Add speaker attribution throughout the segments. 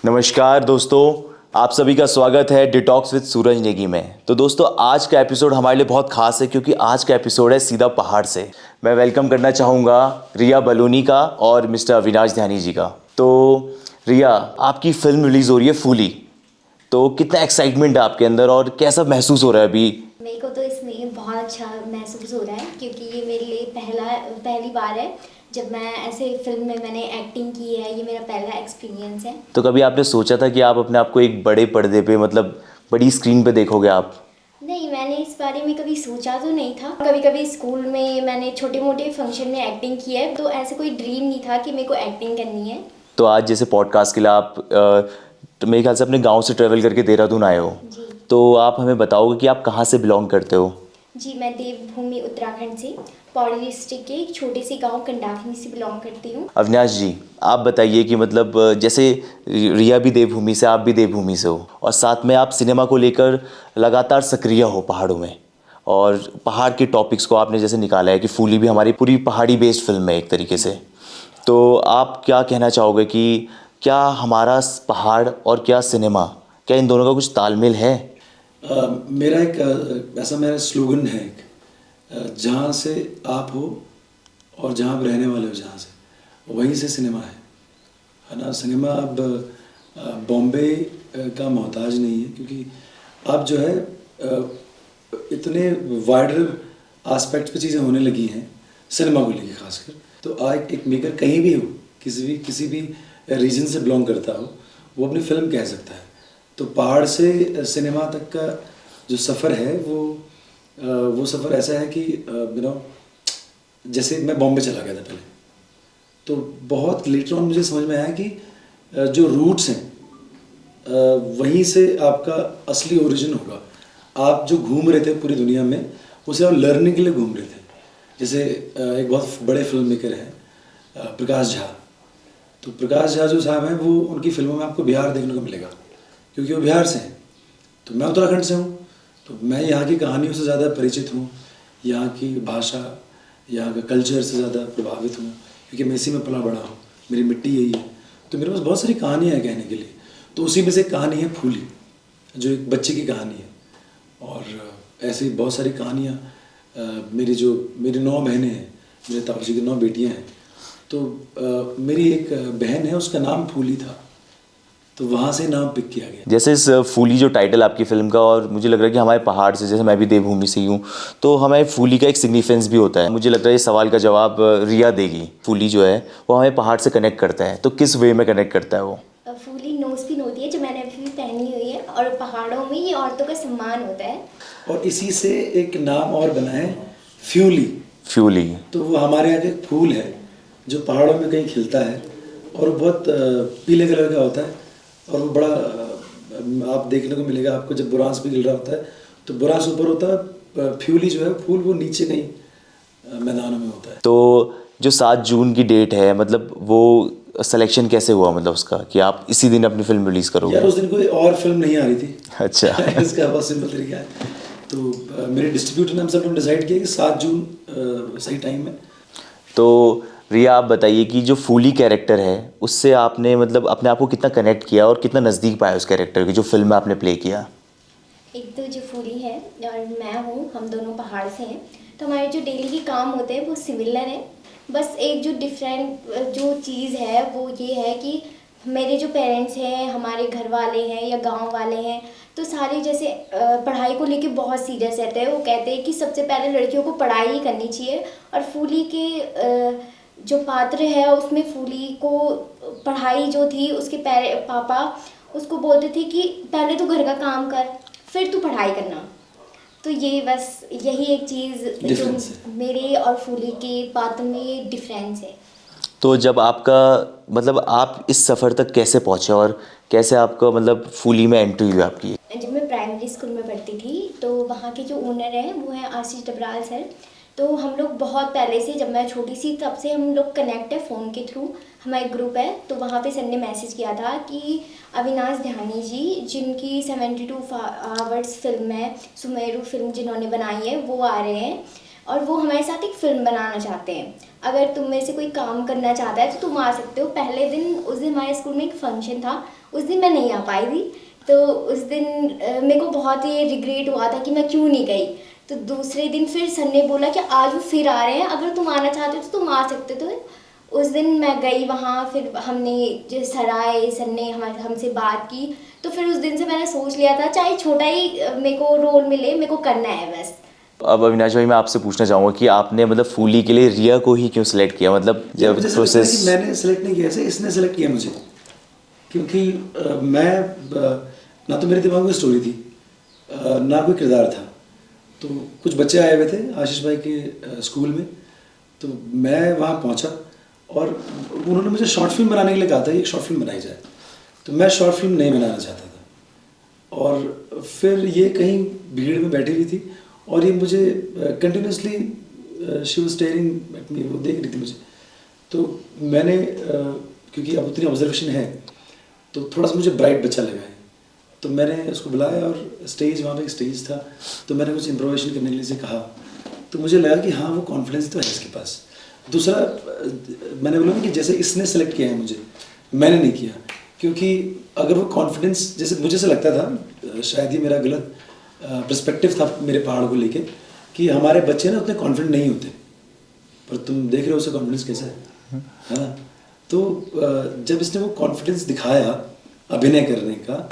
Speaker 1: नमस्कार दोस्तों, आप सभी का स्वागत है डिटॉक्स विद सूरज नेगी में। तो दोस्तों, आज का एपिसोड हमारे लिए बहुत खास है क्योंकि आज का एपिसोड है सीधा पहाड़ से। मैं वेलकम करना चाहूँगा रिया बलूनी का और मिस्टर अविनाश ध्यानी जी का। तो रिया, आपकी फिल्म रिलीज़ हो रही है फूली, तो कितना एक्साइटमेंट है आपके अंदर और कैसा महसूस हो रहा है अभी?
Speaker 2: मेरे को तो इसमें बहुत अच्छा महसूस हो रहा है क्योंकि ये मेरे लिए पहली बार है जब मैं ऐसे फिल्म में मैंने एक्टिंग की है। ये मेरा पहला एक्सपीरियंस है।
Speaker 1: तो कभी आपने सोचा था कि आप अपने आप को एक बड़े पर्दे पे, मतलब बड़ी स्क्रीन पे देखोगे आप?
Speaker 2: नहीं, मैंने इस बारे में कभी सोचा तो नहीं था। कभी कभी स्कूल में मैंने छोटे मोटे फंक्शन में एक्टिंग की है, तो ऐसे कोई ड्रीम नहीं था कि मेरे को एक्टिंग करनी है।
Speaker 1: तो आज जैसे पॉडकास्ट के लिए आप तो मेरे ख्याल से अपने गांव से ट्रेवल करके देहरादून आए हो।
Speaker 2: जी।
Speaker 1: तो आप हमें बताओगे कि आप कहाँ से बिलोंग करते हो?
Speaker 2: जी, मैं देवभूमि उत्तराखंड से पौड़ी डिस्ट्रिक्ट के एक छोटे से गांव कंडाकनी से बिलोंग करती हूँ।
Speaker 1: अविनाश जी, आप बताइए कि मतलब जैसे रिया भी देवभूमि से, आप भी देवभूमि से हो और साथ में आप सिनेमा को लेकर लगातार सक्रिय हो पहाड़ों में, और पहाड़ के टॉपिक्स को आपने जैसे निकाला है कि फूली भी हमारी पूरी पहाड़ी बेस्ड फिल्म है एक तरीके से। तो आप क्या कहना चाहोगे कि क्या हमारा पहाड़ और क्या सिनेमा, क्या इन दोनों का कुछ तालमेल है?
Speaker 3: मेरा एक ऐसा मेरा स्लोगन है एक, जहाँ से आप हो और जहाँ आप रहने वाले हो, जहाँ से वहीं से सिनेमा है ना। सिनेमा अब बॉम्बे का मोहताज नहीं है, क्योंकि अब जो है इतने वाइडर एस्पेक्ट पे चीज़ें होने लगी हैं सिनेमा को लेके खासकर। तो आज एक मेकर कहीं भी हो, किसी भी रीजन से बिलोंग करता हो, वो अपनी फिल्म कह सकता है। तो पहाड़ से सिनेमा तक का जो सफ़र है वो सफ़र ऐसा है कि जैसे मैं बॉम्बे चला गया था पहले, तो बहुत लेटर ऑन मुझे समझ में आया कि जो रूट्स हैं वहीं से आपका असली ओरिजिन होगा। आप जो घूम रहे थे पूरी दुनिया में, उसे आप लर्निंग के लिए घूम रहे थे। जैसे एक बहुत बड़े फिल्म मेकर हैं प्रकाश झा। तो प्रकाश झा जो साहब हैं, वो उनकी फिल्मों में आपको बिहार देखने को मिलेगा, क्योंकि वो बिहार से हैं। तो मैं उत्तराखंड से हूँ, तो मैं यहाँ की कहानियों से ज़्यादा परिचित हूँ, यहाँ की भाषा, यहाँ का कल्चर से ज़्यादा प्रभावित हूँ, क्योंकि मैं इसी में पला बड़ा हूँ, मेरी मिट्टी यही है। तो मेरे पास बहुत सारी कहानियाँ हैं कहने के लिए। तो उसी में से एक कहानी है फूली, जो एक बच्चे की कहानी है। और ऐसी बहुत सारी कहानियाँ मेरी 9 बहनें हैं, मेरे ताऊजी की 9 बेटियाँ हैं। तो मेरी एक बहन है, उसका नाम फूली था, तो वहाँ से नाम पिक किया गया।
Speaker 1: जैसे इस फूली जो टाइटल आपकी फ़िल्म का, और मुझे लग रहा है कि हमारे पहाड़ से, जैसे मैं भी देवभूमि से ही हूँ, तो हमारे फूली का एक सिग्निफिकेंस भी होता है। मुझे लगता है इस सवाल का जवाब रिया देगी। फूली जो है वो हमें पहाड़ से कनेक्ट करता है, तो किस वे में कनेक्ट करता है वो?
Speaker 2: फूली नोज पिन होती है जो मैंने अभी भी पहनी हुई है, और पहाड़ों में ये औरतों का सम्मान होता है।
Speaker 3: और इसी से एक नाम और बना है फ्यूली।
Speaker 1: फ्यूली
Speaker 3: तो वो हमारे यहाँ एक फूल है जो पहाड़ों में कहीं खिलता है, और वो बहुत पीले कलर का होता है, और वो बड़ा आप देखने को मिलेगा आपको। जब बुरांस भी खिल रहा होता है तो बुरांस ऊपर होता है, फ्यूली जो है फूल वो नीचे कहीं मैदानों में होता है।
Speaker 1: तो जो 7 जून की डेट है, मतलब वो सिलेक्शन कैसे हुआ, मतलब उसका, कि आप इसी दिन अपनी फिल्म रिलीज़ करोगे?
Speaker 3: यार, उस दिन कोई और फिल्म नहीं आ रही थी।
Speaker 1: अच्छा।
Speaker 3: इसका बहुत सिंपल तरीका है। तो मेरे डिस्ट्रीब्यूटर ने हम सब लोग डिसाइड किया कि 7 जून सही टाइम है।
Speaker 1: तो रिया, आप बताइए कि जो फूली कैरेक्टर है, उससे आपने मतलब अपने आप को कितना कनेक्ट किया और कितना नज़दीक पाया उस कैरेक्टर के, जो फिल्म में आपने प्ले किया?
Speaker 2: एक तो जो फूली है और मैं हूँ, हम दोनों पहाड़ से हैं, तो हमारे जो डेली के काम होते हैं वो सिमिलर है। बस एक जो डिफरेंट जो चीज़ है वो ये है कि मेरे जो पेरेंट्स हैं, हमारे घर वाले हैं या गांव वाले हैं, तो सारे जैसे पढ़ाई को लेके बहुत सीरियस रहते हैं। वो कहते हैं कि सबसे पहले लड़कियों को पढ़ाई ही करनी चाहिए। और फूली के जो पात्र है उसमें फूली को पढ़ाई जो थी, उसके पापा उसको बोलते थे कि पहले तो घर का काम कर, फिर तू पढ़ाई करना। तो ये बस यही एक चीज़ जो मेरे और फूली के पात्र में डिफरेंस है।
Speaker 1: तो जब आपका मतलब आप इस सफ़र तक कैसे पहुँचे और कैसे आपका मतलब फूली में एंट्री हुई आपकी?
Speaker 2: जब मैं प्राइमरी स्कूल में पढ़ती थी तो वहाँ के जो ओनर हैं वो हैं आशीष डबराल सर। तो हम लोग बहुत पहले से, जब मैं छोटी सी तब से हम लोग कनेक्ट है फ़ोन के थ्रू। हमारा एक ग्रुप है, तो वहाँ पे सर ने मैसेज किया था कि अविनाश ध्यानी जी, जिनकी 72 आवर्स फिल्म है, सुमेरु फिल्म जिन्होंने बनाई है, वो आ रहे हैं और वो हमारे साथ एक फ़िल्म बनाना चाहते हैं। अगर तुम में से कोई काम करना चाहता है तो तुम आ सकते हो। पहले दिन, उस दिन हमारे स्कूल में एक फंक्शन था, उस दिन मैं नहीं आ पाई थी। तो उस दिन मेरे को बहुत ही रिग्रेट हुआ था कि मैं क्यों नहीं गई। तो दूसरे दिन फिर सर ने बोला कि आज वो फिर आ रहे हैं, अगर तुम आना चाहते हो तो तुम आ सकते हो। तो उस दिन मैं गई वहाँ, फिर हमने जो सर आए, सर ने हमसे बात की। तो फिर उस दिन से मैंने सोच लिया था चाहे छोटा ही मेरे को रोल मिले, मेरे को करना है बस।
Speaker 1: अब अविनाश भाई मैं आपसे पूछना चाहूँगा कि आपने मतलब फूली के लिए रिया को ही क्यों सिलेक्ट किया, मतलब जब
Speaker 3: मुझे
Speaker 1: प्रोसेस।
Speaker 3: मैंने सेलेक्ट नहीं किया, ऐसे इसने सेलेक्ट किया मुझे, क्योंकि मैं ना तो मेरे दिमाग में स्टोरी थी, ना कोई किरदार था। तो कुछ बच्चे आए हुए थे आशीष भाई के स्कूल में, तो मैं वहाँ पहुँचा और उन्होंने मुझे शॉर्ट फिल्म बनाने के लिए कहा था, एक शॉर्ट फिल्म बनाई जाए। तो मैं शॉर्ट फिल्म नहीं बनाना चाहता था, और फिर ये कहीं भीड़ में बैठी हुई थी और ये मुझे continuously she was staring at me, वो देख रही थी मुझे। तो मैंने क्योंकि अब उतनी ऑब्जर्वेशन है तो थोड़ा सा मुझे ब्राइट बच्चा लगा है, तो मैंने उसको बुलाया और स्टेज, वहाँ पे एक स्टेज था, तो मैंने कुछ इम्प्रोवाइजेशन करने के लिए से कहा। तो मुझे लगा कि हाँ वो कॉन्फिडेंस तो है इसके पास। दूसरा मैंने बोला कि जैसे इसने सेलेक्ट किया है मुझे, मैंने नहीं किया, क्योंकि अगर वो कॉन्फिडेंस, जैसे मुझे से लगता था, शायद ये मेरा गलत पर्सपेक्टिव था मेरे पहाड़ को लेके, कि हमारे बच्चे ना उतने कॉन्फिडेंट नहीं होते, पर तुम देख रहे हो उसका कॉन्फिडेंस कैसा है ना। तो जब इसने वो कॉन्फिडेंस दिखाया अभिनय करने का,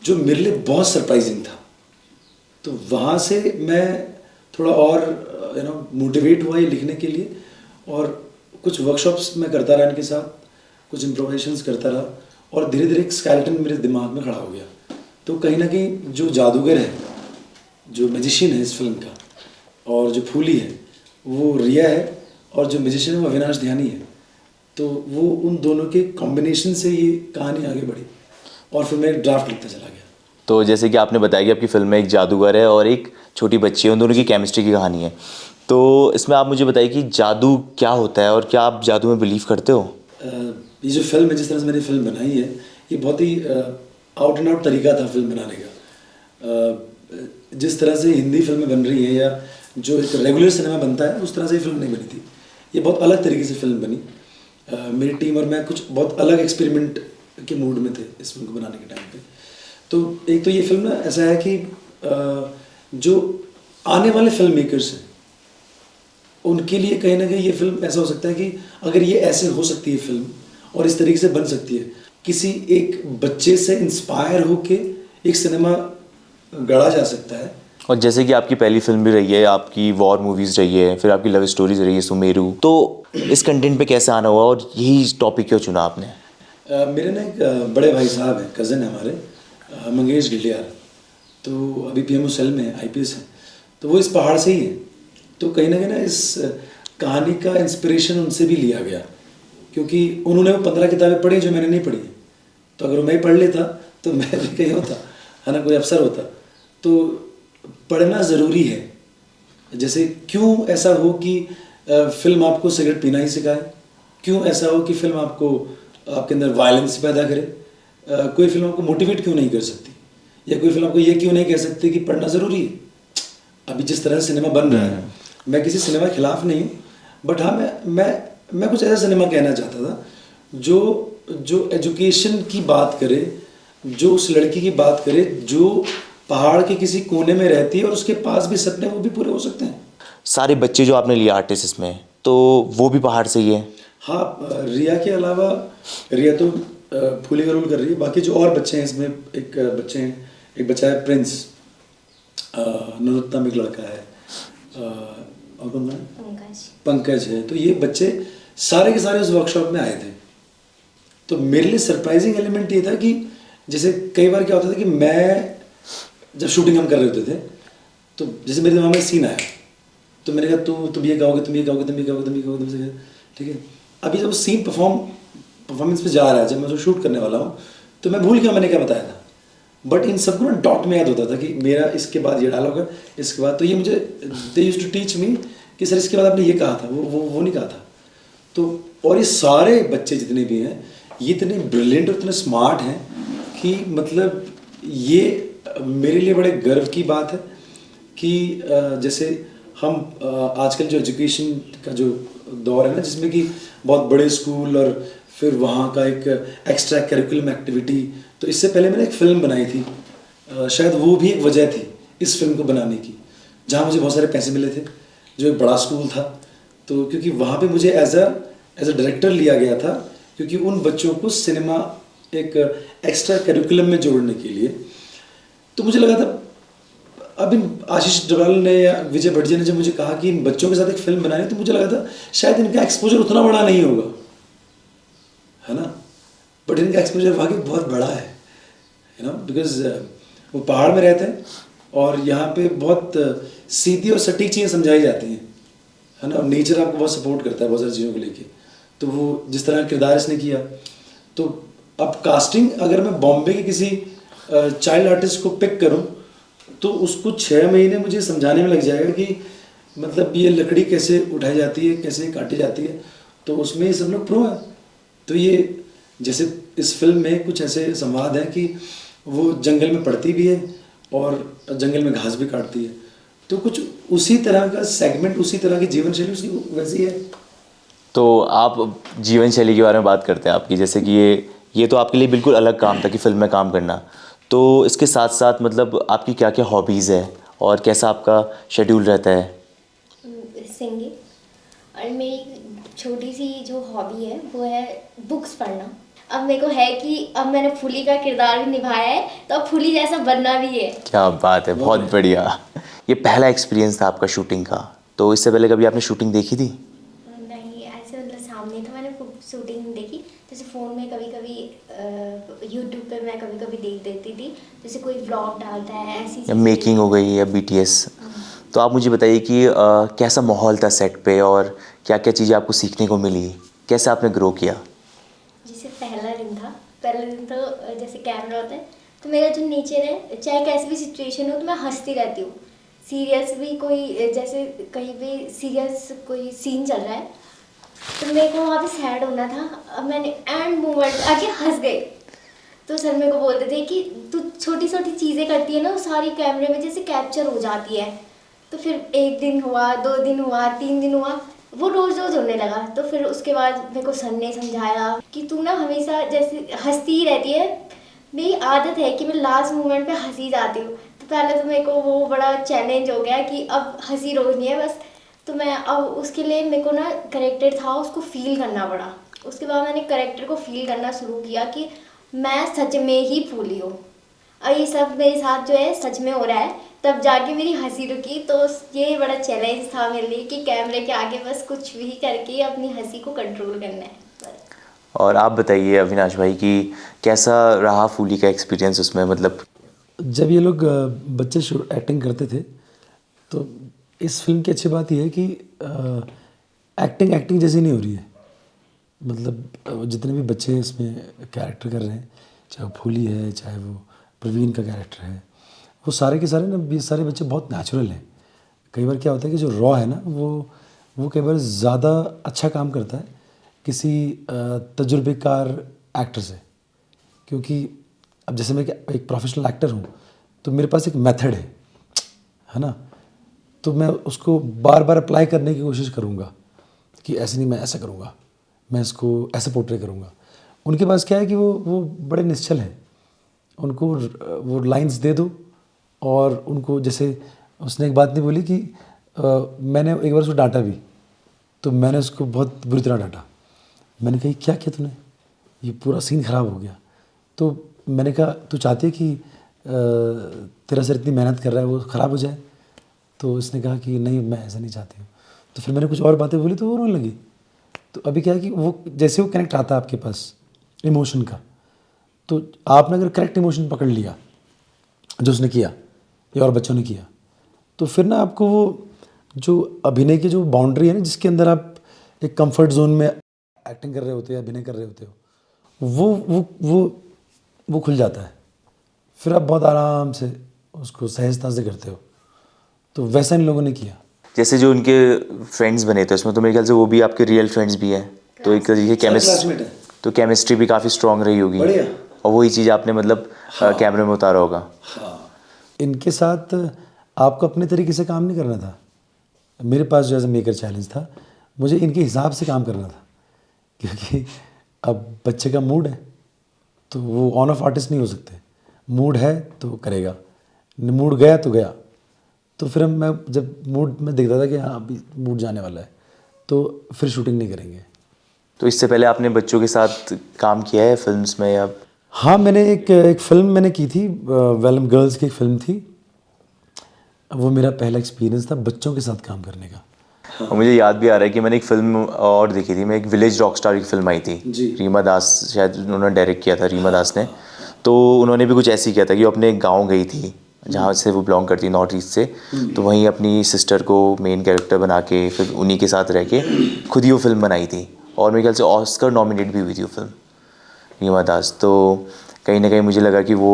Speaker 3: जो मेरे लिए बहुत सरप्राइजिंग था, तो वहाँ से मैं थोड़ा और मोटिवेट हुआ ये लिखने के लिए, और कुछ वर्कशॉप्स मैं करता रहा इनके साथ, कुछ इम्प्रोवाइजेशंस करता रहा, और धीरे धीरे एक स्केलेटन मेरे दिमाग में खड़ा हो गया। तो कहीं ना कहीं जो जादूगर है, जो मैजिशियन है इस फिल्म का, और जो फूली है वो रिया है, और जो म्यूजिशियन है वो अविनाश ध्यानी है। तो वो उन दोनों के कॉम्बिनेशन से ये कहानी आगे बढ़ी, और फिर मैं एक ड्राफ्ट लिखता चला गया।
Speaker 1: तो जैसे कि आपने बताया कि आपकी फिल्म में एक जादूगर है और एक छोटी बच्ची है, उन दोनों की केमिस्ट्री की कहानी है। तो इसमें आप मुझे बताइए कि जादू क्या होता है और क्या आप जादू में बिलीव करते हो?
Speaker 3: ये जो फिल्म है, जिस तरह से मैंने फिल्म बनाई है, ये बहुत ही आउट एंड आउट तरीका था फिल्म बनाने का। जिस तरह से हिंदी फिल्में बन रही हैं या जो एक रेगुलर सिनेमा बनता है, उस तरह से ये फिल्म नहीं बनी थी। ये बहुत अलग तरीके से फिल्म बनी। मेरी टीम और मैं कुछ बहुत अलग एक्सपेरिमेंट के मूड में थे इस फिल्म को बनाने के टाइम पे। तो एक तो ये फिल्म ना ऐसा है कि जो आने वाले फिल्म मेकर्स हैं उनके लिए कहीं ना कहीं ये फिल्म ऐसा हो सकता है कि अगर ये ऐसे हो सकती है फिल्म और इस तरीके से बन सकती है, किसी एक बच्चे से इंस्पायर होके एक सिनेमा गढ़ा जा सकता है।
Speaker 1: और जैसे कि आपकी पहली फिल्म भी रही है, आपकी वॉर मूवीज़ रही है, फिर आपकी लव स्टोरीज रही है सुमेरु, तो इस कंटेंट पे कैसे आना हुआ और यही टॉपिक क्यों चुना आपने?
Speaker 3: मेरे ना एक बड़े भाई साहब हैं, कज़न है हमारे, मंगेश गिलियार, तो अभी पीएमओ सेल में आईपीएस हैं, तो वो इस पहाड़ से ही हैं। तो कहीं ना इस कहानी का इंस्पिरेशन उनसे भी लिया गया, क्योंकि उन्होंने वो 15 किताबें पढ़ी जो मैंने नहीं पढ़ी। तो अगर मैं पढ़ लेता तो मैं भी कहीं होता, है ना, कोई अफसर होता। तो पढ़ना ज़रूरी है। जैसे क्यों ऐसा हो कि फिल्म आपको सिगरेट पीना ही सिखाए, क्यों ऐसा हो कि फिल्म आपको आपके अंदर वायलेंस पैदा करे, कोई फिल्म आपको मोटिवेट क्यों नहीं कर सकती, या कोई फिल्म आपको ये क्यों नहीं कह सकती कि पढ़ना ज़रूरी है। अभी जिस तरह से सिनेमा बन रहा है, मैं किसी सिनेमा के खिलाफ नहीं हूँ, बट हाँ मैं कुछ ऐसा सिनेमा कहना चाहता था जो एजुकेशन की बात करे, जो उस लड़की की बात करे जो पहाड़ के किसी कोने में रहती है और उसके पास भी सपने वो भी पूरे हो सकते हैं।
Speaker 1: सारे बच्चे जो आपने लिया आर्टिस्ट इसमें, तो वो भी पहाड़ से ही है?
Speaker 3: हाँ, रिया के अलावा, रिया तो फूली का रोल कर रही है, बाकी जो और बच्चे हैं इसमें, एक बच्चा है प्रिंस, नरोत्तम एक लड़का है, और कौन है, पंकज है। तो ये बच्चे सारे के सारे उस वर्कशॉप में आए थे। तो मेरे लिए सरप्राइजिंग एलिमेंट ये था कि जैसे कई बार क्या होता था कि मैं जब शूटिंग हम कर रहे होते थे, तो जैसे मेरे दिमाग में सीन आया, तो मैंने कहा तुम ये गाओगे, तुम ये गाओगे, तुम ये गाओगे, तुम ये गाओगे, तुम ये गाओगे, ठीक है। अभी जब सीन परफॉर्मेंस पे जा रहा है, जब मैं उसको शूट करने वाला हूँ, तो मैं भूल गया मैंने क्या बताया था, बट इन सबको ना डॉट में याद होता था कि मेरा इसके बाद ये डायलॉग है, इसके बाद। तो ये मुझे they used to teach me कि सर इसके बाद आपने ये कहा था, वो नहीं कहा था। तो और ये सारे बच्चे जितने भी हैं, ये इतने ब्रिलियंट और इतने स्मार्ट हैं कि मतलब ये मेरे लिए बड़े गर्व की बात है कि जैसे हम आजकल जो एजुकेशन का जो दौर है ना, जिसमें कि बहुत बड़े स्कूल और फिर वहाँ का एक एक्स्ट्रा करिकुलम एक्टिविटी, तो इससे पहले मैंने एक फ़िल्म बनाई थी, शायद वो भी एक वजह थी इस फिल्म को बनाने की, जहाँ मुझे बहुत सारे पैसे मिले थे, जो एक बड़ा स्कूल था। तो क्योंकि वहाँ पे मुझे एज अ डायरेक्टर लिया गया था, क्योंकि उन बच्चों को सिनेमा एक एक्स्ट्रा करिकुलम में जोड़ने के लिए। तो मुझे लगा था, अभी आशीष डोभाल ने या विजय भटजी ने जब मुझे कहा कि इन बच्चों के साथ एक फिल्म बनानी, तो मुझे लगा था शायद इनका एक्सपोजर उतना बड़ा नहीं होगा, है ना, बट इनका एक्सपोजर वाकई बहुत बड़ा है, यू नो, बिकॉज वो पहाड़ में रहते हैं और यहाँ पे बहुत सीधी और सटीक चीज़ें समझाई जाती हैं, है ना, और नेचर आपको बहुत सपोर्ट करता है बहुत सारी चीज़ों को लेके। तो वो जिस तरह किरदार इसने किया, तो अब कास्टिंग अगर मैं बॉम्बे के किसी चाइल्ड आर्टिस्ट को पिक करूं, तो उसको 6 महीने मुझे समझाने में लग जाएगा कि मतलब ये लकड़ी कैसे उठाई जाती है, कैसे काटी जाती है, तो उसमें ये सब लोग प्रो हैं। तो ये जैसे इस फिल्म में कुछ ऐसे संवाद हैं कि वो जंगल में पड़ती भी है और जंगल में घास भी काटती है, तो कुछ उसी तरह का सेगमेंट, उसी तरह की जीवन शैली उसकी वैसी है।
Speaker 1: तो आप जीवन शैली के बारे में बात करते हैं आपकी, जैसे कि ये तो आपके लिए बिल्कुल अलग काम था कि फिल्म में काम करना, तो इसके साथ साथ मतलब आपकी क्या क्या हॉबीज़ है और कैसा आपका शेड्यूल रहता है?
Speaker 2: सिंगिंग, और मेरी छोटी सी जो हॉबी है वो है बुक्स पढ़ना। अब मेरे को है कि अब मैंने फूली का किरदार भी निभाया है, तो अब फूली जैसा बनना भी है।
Speaker 1: क्या बात है, बहुत बढ़िया। ये पहला एक्सपीरियंस था आपका शूटिंग का, तो इससे पहले कभी आपने शूटिंग देखी थी?
Speaker 2: नहीं, ऐसे मतलब सामने तो मैंने शूटिंग नहीं देखी, जैसे फ़ोन में कभी कभी यूट्यूब पे मैं कभी कभी देख देती थी, जैसे कोई व्लॉग डालता है ऐसी
Speaker 1: या
Speaker 2: चीज़ें।
Speaker 1: मेकिंग हो गई या BTS। तो आप मुझे बताइए कि कैसा माहौल था सेट पे और क्या क्या चीज़ें आपको सीखने को मिली, कैसे आपने ग्रो किया?
Speaker 2: जैसे पहला दिन तो जैसे कैमरा होता है, तो मेरा जो नेचर है, चाहे कैसी भी सिचुएशन हो तो मैं हंसती रहती हूँ। सीरियस भी कोई, जैसे कहीं भी सीरियस कोई सीन चल रहा है, तो मेरे को वहाँ पे सैड होना था, अब मैंने एंड मोमेंट आके हंस गई। तो सर मेरे को बोलते थे कि तू छोटी छोटी चीज़ें करती है ना, वो सारी कैमरे में जैसे कैप्चर हो जाती है। तो फिर 1 दिन हुआ, 2 दिन हुआ, 3 दिन हुआ, वो रोज़ रोज़ होने लगा। तो फिर उसके बाद मेरे को सर ने समझाया कि तू ना हमेशा जैसे हंसती ही रहती है। मेरी आदत है कि मैं लास्ट मोमेंट पे हंसी जाती हूँ। तो पहले तो मेरे को वो बड़ा चैलेंज हो गया कि अब हंसी रोज नहीं है बस। तो मैं अब उसके लिए मेरे को ना करेक्टर था, उसको फील करना पड़ा। उसके बाद मैंने करेक्टर को फील करना शुरू किया कि मैं सच में ही फूली हूँ और ये सब मेरे साथ जो है सच में हो रहा है। तब जाके मेरी हंसी रुकी। तो ये बड़ा चैलेंज था मेरे लिए कि कैमरे के आगे बस कुछ भी करके अपनी हंसी को कंट्रोल करना है।
Speaker 1: और आप बताइए अविनाश भाई कि कैसा रहा फूली का एक्सपीरियंस उसमें, मतलब
Speaker 3: जब ये लोग बच्चे एक्टिंग करते थे, तो इस फिल्म की अच्छी बात यह है कि एक्टिंग जैसी नहीं हो रही है। मतलब जितने भी बच्चे इसमें कैरेक्टर कर रहे हैं, चाहे वो फूली है, चाहे वो प्रवीण का कैरेक्टर है, वो सारे के सारे ना, ये सारे बच्चे बहुत नेचुरल हैं। कई बार क्या होता है कि जो रॉ है ना, वो कई बार ज़्यादा अच्छा काम करता है किसी तजुर्बेकार एक्टर से। क्योंकि अब जैसे मैं एक प्रोफेशनल एक्टर हूँ, तो मेरे पास एक मेथड है ना, तो मैं उसको बार बार अप्लाई करने की कोशिश करूँगा कि ऐसे नहीं, मैं ऐसा करूँगा, मैं इसको ऐसे पोर्ट्रे करूँगा। उनके पास क्या है कि वो बड़े निश्चल हैं, उनको वो लाइंस दे दो और उनको, जैसे उसने एक बात नहीं बोली कि मैंने एक बार उसको डांटा भी, तो मैंने उसको बहुत बुरी तरह डांटा। मैंने कहा क्या किया तूने, ये पूरा सीन ख़राब हो गया। तो मैंने कहा तू चाहती है कि तेरा सर इतनी मेहनत कर रहा है वो ख़राब हो जाए? तो उसने कहा कि नहीं, मैं ऐसा नहीं चाहती हूँ। तो फिर मैंने कुछ और बातें बोली तो वो रोने लगी। तो अभी क्या है कि वो जैसे वो कनेक्ट आता है आपके पास इमोशन का, तो आपने अगर करेक्ट इमोशन पकड़ लिया जो उसने किया या और बच्चों ने किया, तो फिर ना आपको वो जो अभिनय की जो बाउंड्री है ना, जिसके अंदर आप एक कंफर्ट जोन में एक्टिंग कर रहे होते हो या अभिनय कर रहे होते हो, वो खुल जाता है। फिर आप बहुत आराम से उसको सहजता से करते हो। तो वैसा इन लोगों ने किया।
Speaker 1: जैसे जो उनके फ्रेंड्स बने थे उसमें, तो मेरे ख्याल से वो भी आपके रियल फ्रेंड्स भी हैं, तो एक तरीके
Speaker 3: क्लासमेट है।
Speaker 1: तो केमिस्ट्री भी काफ़ी स्ट्रांग रही होगी,
Speaker 3: बढ़िया।
Speaker 1: और वही चीज़ आपने मतलब कैमरे में उतारा होगा।
Speaker 3: हाँ, इनके साथ आपको अपने तरीके से काम नहीं करना था। मेरे पास जो एज ए मेकर चैलेंज था, मुझे इनके हिसाब से काम करना था, क्योंकि अब बच्चे का मूड है, तो वो ऑन ऑफ आर्टिस्ट नहीं हो सकते। मूड है तो करेगा, मूड गया तो गया। तो फिर मैं जब मूड में देखता था कि हाँ अभी मूड जाने वाला है, तो फिर शूटिंग नहीं करेंगे।
Speaker 1: तो इससे पहले आपने बच्चों के साथ काम किया है फिल्म्स में या?
Speaker 3: हाँ, मैंने एक फ़िल्म मैंने की थी, वेलम गर्ल्स की एक फ़िल्म थी। वो मेरा पहला एक्सपीरियंस था बच्चों के साथ काम करने का।
Speaker 1: और मुझे याद भी आ रहा है कि मैंने एक फ़िल्म और देखी थी, मैं एक विलेज रॉकस्टार की फ़िल्म आई थी
Speaker 3: जी।
Speaker 1: रीमा दास, शायद उन्होंने डायरेक्ट किया था, रीमा दास ने। तो उन्होंने भी कुछ ऐसे ही किया था कि वो अपने गांव गई थी जहाँ से वो बिलोंग करती, नॉर्थ ईस्ट से। तो वहीं अपनी सिस्टर को मेन कैरेक्टर बना के फिर उन्हीं के साथ रह के खुद ही वो फिल्म बनाई थी। और मेरे ख्याल से ऑस्कर नॉमिनेट भी हुई थी वो फिल्म, रीमा दास। तो कहीं ना कहीं मुझे लगा कि वो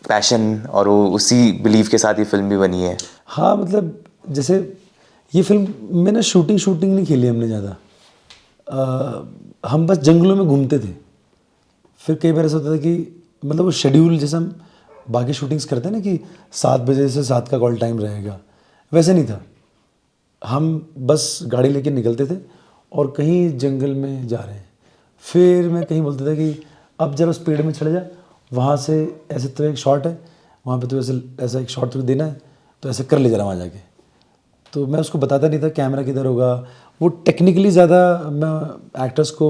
Speaker 1: पैशन और वो उसी बिलीव के साथ ये फिल्म भी बनी है।
Speaker 3: हाँ, मतलब जैसे ये फिल्म में ना शूटिंग नहीं खेली हमने ज़्यादा। हम बस जंगलों में घूमते थे। फिर कई बार ऐसा होता था कि मतलब वो शेड्यूल जैसे हम बाकी शूटिंग्स करते हैं ना कि 7 बजे से 7 का कॉल टाइम रहेगा, वैसे नहीं था। हम बस गाड़ी लेके निकलते थे और कहीं जंगल में जा रहे हैं। फिर मैं कहीं बोलता था कि अब जरा उस पेड़ में चढ़ जा, वहाँ से ऐसे तो एक शॉट है, वहाँ पे तो ऐसा एक शॉट तुझे देना है, तो ऐसे कर ले जरा वहाँ जाके। तो मैं उसको बताता नहीं था कैमरा किधर होगा। वो टेक्निकली ज़्यादा मैं एक्टर्स को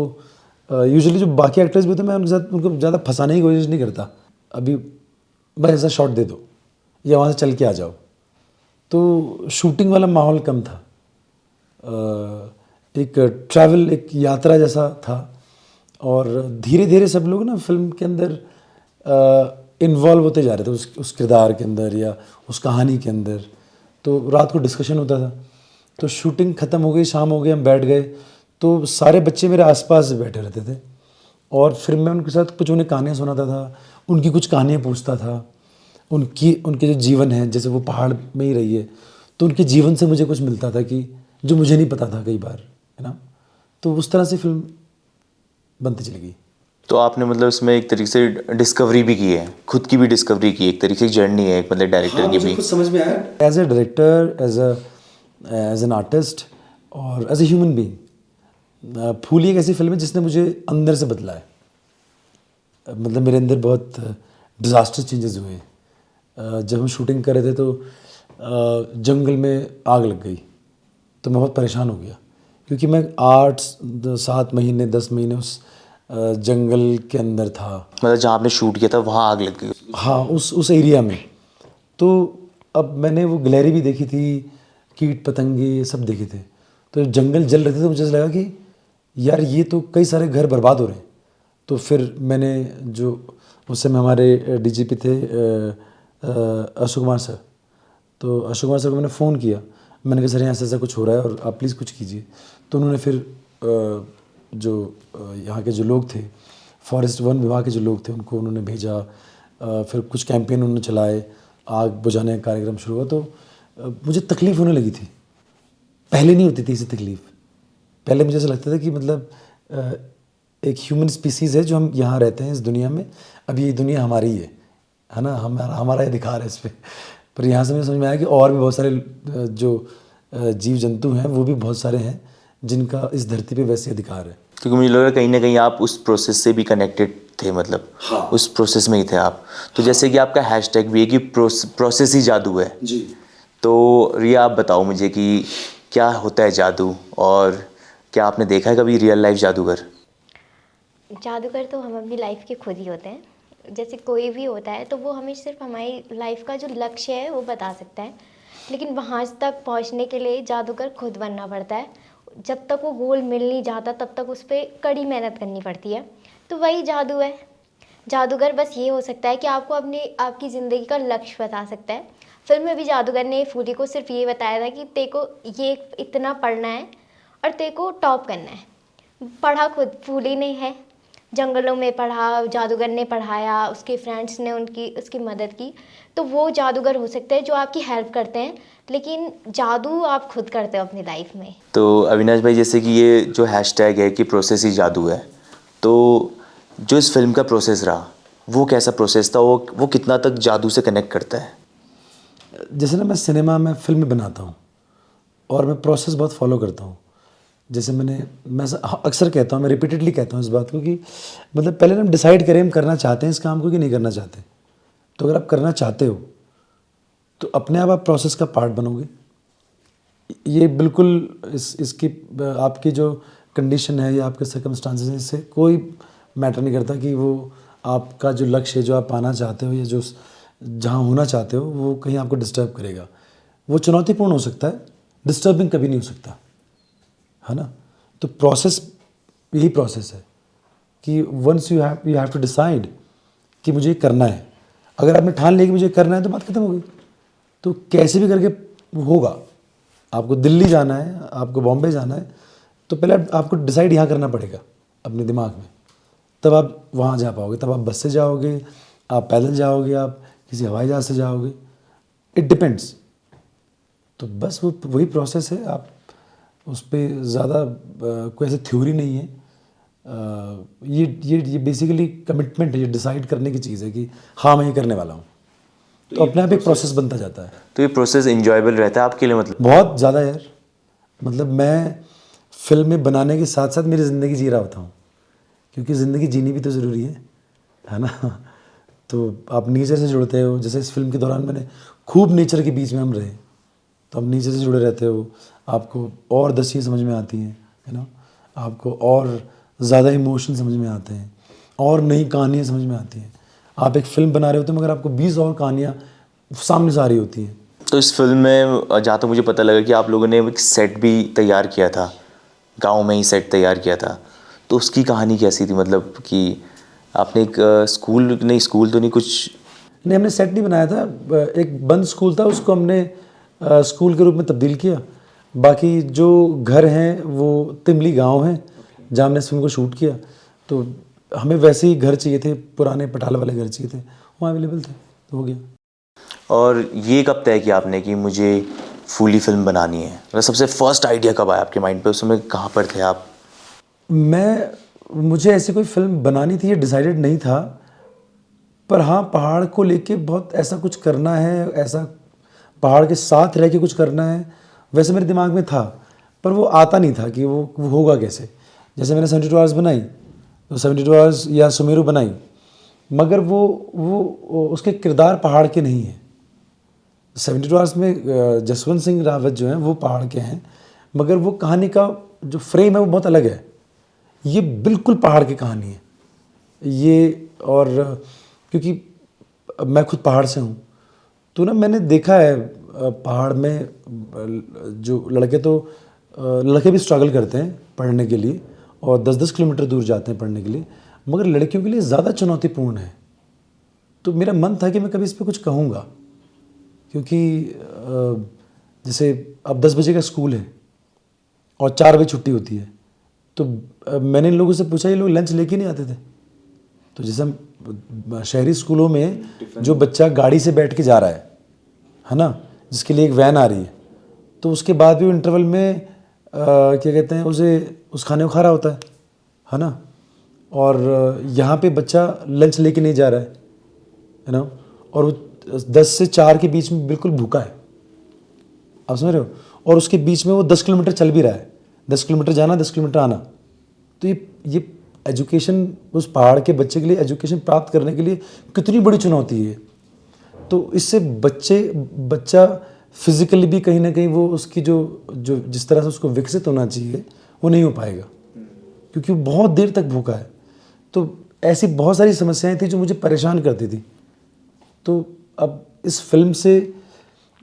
Speaker 3: यूजुअली जो बाकी एक्टर्स भी होते हैं मैं उनके साथ उनको ज़्यादा फंसाने की कोशिश नहीं करता। अभी बस ऐसा शॉट दे दो या वहाँ से चल के आ जाओ। तो शूटिंग वाला माहौल कम था। एक ट्रैवल, एक यात्रा जैसा था। और धीरे धीरे सब लोग ना फिल्म के अंदर इन्वॉल्व होते जा रहे थे उस किरदार के अंदर या उस कहानी के अंदर। तो रात को डिस्कशन होता था। तो शूटिंग ख़त्म हो गई, शाम हो गई, हम बैठ गए, तो सारे बच्चे मेरे आसपास बैठे रहते थे और फिर मैं उनके साथ कुछ उन्हें कहानियाँ सुनाता था, उनकी कुछ कहानियाँ पूछता था। उनके जो जीवन है, जैसे वो पहाड़ में ही रही है, तो उनके जीवन से मुझे कुछ मिलता था कि जो मुझे नहीं पता था कई बार, है ना। तो उस तरह से फिल्म बनती चली गई।
Speaker 1: तो आपने मतलब इसमें एक तरीके से डिस्कवरी भी की है, खुद की भी डिस्कवरी की, एक तरीके से जर्नी है एक, मतलब डायरेक्टर की भी।
Speaker 3: कुछ समझ में आया as a director, as an artist और एज ए ह्यूमन बीइंग। फूली एक ऐसी फिल्म है जिसने मुझे अंदर से बदला है। मतलब मेरे अंदर बहुत डिज़ास्टर चेंजेस हुए। जब हम शूटिंग कर रहे थे तो जंगल में आग लग गई, तो मैं बहुत परेशान हो गया क्योंकि मैं 8-7 महीने 10 महीने उस जंगल के अंदर था।
Speaker 1: मतलब जहाँ आपने शूट किया था वहाँ आग लग गई?
Speaker 3: हाँ, उस एरिया में। तो अब मैंने वो गिलहरी भी देखी थी, कीट पतंगे ये सब देखे थे। तो जब जंगल जल रहे थे तो मुझे ऐसा लगा कि यार ये तो कई सारे घर बर्बाद हो रहे हैं। तो फिर मैंने जो उस समय हमारे डीजीपी थे अशोक कुमार सर, तो अशोक कुमार सर को मैंने फ़ोन किया। मैंने कहा सर यहाँ ऐसा कुछ हो रहा है और आप प्लीज़ कुछ कीजिए। तो उन्होंने फिर जो यहाँ के जो लोग थे, फॉरेस्ट वन विभाग के जो लोग थे, उनको उन्होंने भेजा। फिर कुछ कैंपेन उन्होंने चलाए, आग बुझाने का कार्यक्रम शुरू हुआ। तो मुझे तकलीफ़ होने लगी थी। पहले नहीं होती थी इसे तकलीफ़। पहले मुझे ऐसा लगता था कि मतलब एक ह्यूमन स्पीसीज़ है जो हम यहाँ रहते हैं इस दुनिया में, अब ये दुनिया हमारी ही है ना, हमारा अधिकार है इस पर। पर यहाँ से मुझे समझ में आया कि और भी बहुत सारे जो जीव जंतु हैं वो भी बहुत सारे हैं जिनका इस धरती पे वैसे अधिकार है।
Speaker 1: क्योंकि मुझे लग रहा है कहीं ना कहीं आप उस प्रोसेस से भी कनेक्टेड थे, मतलब
Speaker 3: हाँ।
Speaker 1: उस प्रोसेस में ही थे आप। तो जैसे कि आपका हैशटैग भी है कि प्रोसेस ही जादू है।
Speaker 3: जी।
Speaker 1: तो रिया, आप बताओ मुझे कि क्या होता है जादू, और क्या आपने देखा है कभी रियल लाइफ जादूगर?
Speaker 2: जादूगर तो हम अपनी लाइफ के खुद ही होते हैं। जैसे कोई भी होता है तो वो हमें सिर्फ हमारी लाइफ का जो लक्ष्य है वो बता सकता है, लेकिन वहाँ तक पहुँचने के लिए जादूगर खुद बनना पड़ता है। जब तक वो गोल मिल नहीं जाता तब तक उस पर कड़ी मेहनत करनी पड़ती है। तो वही जादू है। जादूगर बस ये हो सकता है कि आपको आपकी ज़िंदगी का लक्ष्य बता सकता है। फिल्म में भी जादूगर ने फूली को सिर्फ ये बताया था कि तेरे को ये इतना पढ़ना है और तेरे को टॉप करना है। पढ़ा खुद फूली ने है, जंगलों में पढ़ा, जादूगर ने पढ़ाया, उसके फ्रेंड्स ने उसकी मदद की। तो वो जादूगर हो सकते हैं जो आपकी हेल्प करते हैं, लेकिन जादू आप खुद करते हो अपनी लाइफ में।
Speaker 1: तो अविनाश भाई, जैसे कि ये जो हैशटैग है कि प्रोसेस ही जादू है, तो जो इस फिल्म का प्रोसेस रहा वो कैसा प्रोसेस था, वो कितना तक जादू से कनेक्ट करता है?
Speaker 3: जैसे ना मैं सिनेमा में फिल्म बनाता हूँ और मैं प्रोसेस बहुत फॉलो करता हूँ। जैसे मैं अक्सर कहता हूँ, मैं रिपीटेडली कहता हूँ इस बात को कि मतलब पहले हम डिसाइड करें हम करना चाहते हैं इस काम को कि नहीं करना चाहते। तो अगर आप करना चाहते हो तो अपने आप प्रोसेस का पार्ट बनोगे। ये बिल्कुल इसकी आपकी जो कंडीशन है या आपके सर्कमस्टांसेस हैं, इससे कोई मैटर नहीं करता कि वो आपका जो लक्ष्य है, जो आप पाना चाहते हो या जो जहाँ होना चाहते हो, वो कहीं आपको डिस्टर्ब करेगा। वो चुनौतीपूर्ण हो सकता है, डिस्टर्बिंग कभी नहीं हो सकता, है ना। तो प्रोसेस यही प्रोसेस है कि once you have to decide कि मुझे करना है। अगर आपने ठान लिया कि मुझे करना है तो बात खत्म हो गई। तो कैसे भी करके होगा। आपको दिल्ली जाना है, आपको बॉम्बे जाना है, तो पहले आपको डिसाइड यहाँ करना पड़ेगा अपने दिमाग में, तब आप वहाँ जा पाओगे। तब आप बस से जाओगे, आप पैदल जाओगे, आप किसी हवाई जहाज़ से जाओगे, इट डिपेंड्स। तो बस वो वही प्रोसेस है। आप उस पर ज़्यादा कोई ऐसी थ्योरी नहीं है। ये बेसिकली कमिटमेंट है, ये डिसाइड करने की चीज़ है कि हाँ मैं ये करने वाला हूँ। तो अपने आप एक प्रोसेस बनता जाता है।
Speaker 1: तो ये प्रोसेस इंजॉयबल रहता है आपके लिए? मतलब
Speaker 3: बहुत ज़्यादा यार। मतलब मैं फिल्में बनाने के साथ साथ मेरी ज़िंदगी जी रहा होता हूँ, क्योंकि ज़िंदगी जीनी भी तो ज़रूरी है ना। तो आप नेचर से जुड़ते हो। जैसे इस फिल्म के दौरान मैंने खूब नेचर के बीच में हम रहे, तो आप नेचर से जुड़े रहते हो, आपको और 10 चीज़ समझ में आती हैं, है ना। आपको और ज़्यादा इमोशन समझ में आते हैं और नई कहानियाँ समझ में आती हैं। आप एक फ़िल्म बना रहे होते हैं मगर आपको 20 और कहानियाँ सामने से आ रही होती हैं।
Speaker 1: तो इस फिल्म में जहाँ तक मुझे पता लगा कि आप लोगों ने एक सेट भी तैयार किया था, गांव में ही सेट तैयार किया था। तो उसकी कहानी कैसी थी? मतलब कि आपने एक स्कूल तो नहीं कुछ?
Speaker 3: नहीं, हमने सेट नहीं बनाया था। एक बंद स्कूल था, उसको हमने स्कूल के रूप में तब्दील किया। बाकी जो घर हैं वो तिमली गांव है जहाँ हमने इस फिल्म को शूट किया। तो हमें वैसे ही घर चाहिए थे, पुराने पटाल वाले घर चाहिए थे, वहाँ अवेलेबल थे, तो हो गया।
Speaker 1: और ये कब तय किया आपने कि मुझे फुली फिल्म बनानी है? मतलब सबसे फर्स्ट आइडिया कब आया आपके माइंड पे? उस समय कहाँ पर थे आप?
Speaker 3: मुझे ऐसी कोई फिल्म बनानी थी, ये डिसाइडेड नहीं था। पर हाँ, पहाड़ को लेके बहुत ऐसा कुछ करना है, ऐसा पहाड़ के साथ रह के कुछ करना है, वैसे मेरे दिमाग में था। पर वो आता नहीं था कि वो होगा कैसे। जैसे मैंने 72 आवर्स बनाई, तो 72 आवर्स या सुमेरु बनाई, मगर वो उसके किरदार पहाड़ के नहीं हैं। 72 आवर्स में जसवंत सिंह रावत जो हैं वो पहाड़ के हैं, मगर वो कहानी का जो फ्रेम है वो बहुत अलग है। ये बिल्कुल पहाड़ की कहानी है ये। और क्योंकि मैं खुद पहाड़ से हूँ, तो ना मैंने देखा है पहाड़ में जो लड़के भी स्ट्रगल करते हैं पढ़ने के लिए और 10-10 किलोमीटर दूर जाते हैं पढ़ने के लिए, मगर लड़कियों के लिए ज़्यादा चुनौतीपूर्ण है। तो मेरा मन था कि मैं कभी इस पर कुछ कहूँगा, क्योंकि जैसे अब 10 बजे का स्कूल है और 4 बजे छुट्टी होती है, तो मैंने इन लोगों से पूछा, ये लोग लंच लेके नहीं आते थे? तो जैसे हम शहरी स्कूलों में जो बच्चा गाड़ी से बैठ के जा रहा है ना, जिसके लिए एक वैन आ रही है, तो उसके बाद भी वो इंटरवल में क्या कहते हैं उस खाने को खा रहा होता है ना। और यहाँ पे बच्चा लंच लेके नहीं जा रहा है ना, और वो 10 से 4 के बीच में बिल्कुल भूखा है, आप समझ रहे हो। और उसके बीच में वो 10 किलोमीटर चल भी रहा है, 10 किलोमीटर जाना, 10 किलोमीटर आना। तो ये एजुकेशन, उस पहाड़ के बच्चे के लिए एजुकेशन प्राप्त करने के लिए कितनी बड़ी चुनौती है। तो इससे बच्चा फिज़िकली भी कहीं ना कहीं वो उसकी जो जिस तरह से उसको विकसित होना चाहिए वो नहीं हो पाएगा, क्योंकि वो बहुत देर तक भूखा है। तो ऐसी बहुत सारी समस्याएं थी जो मुझे परेशान करती थी। तो अब इस फिल्म से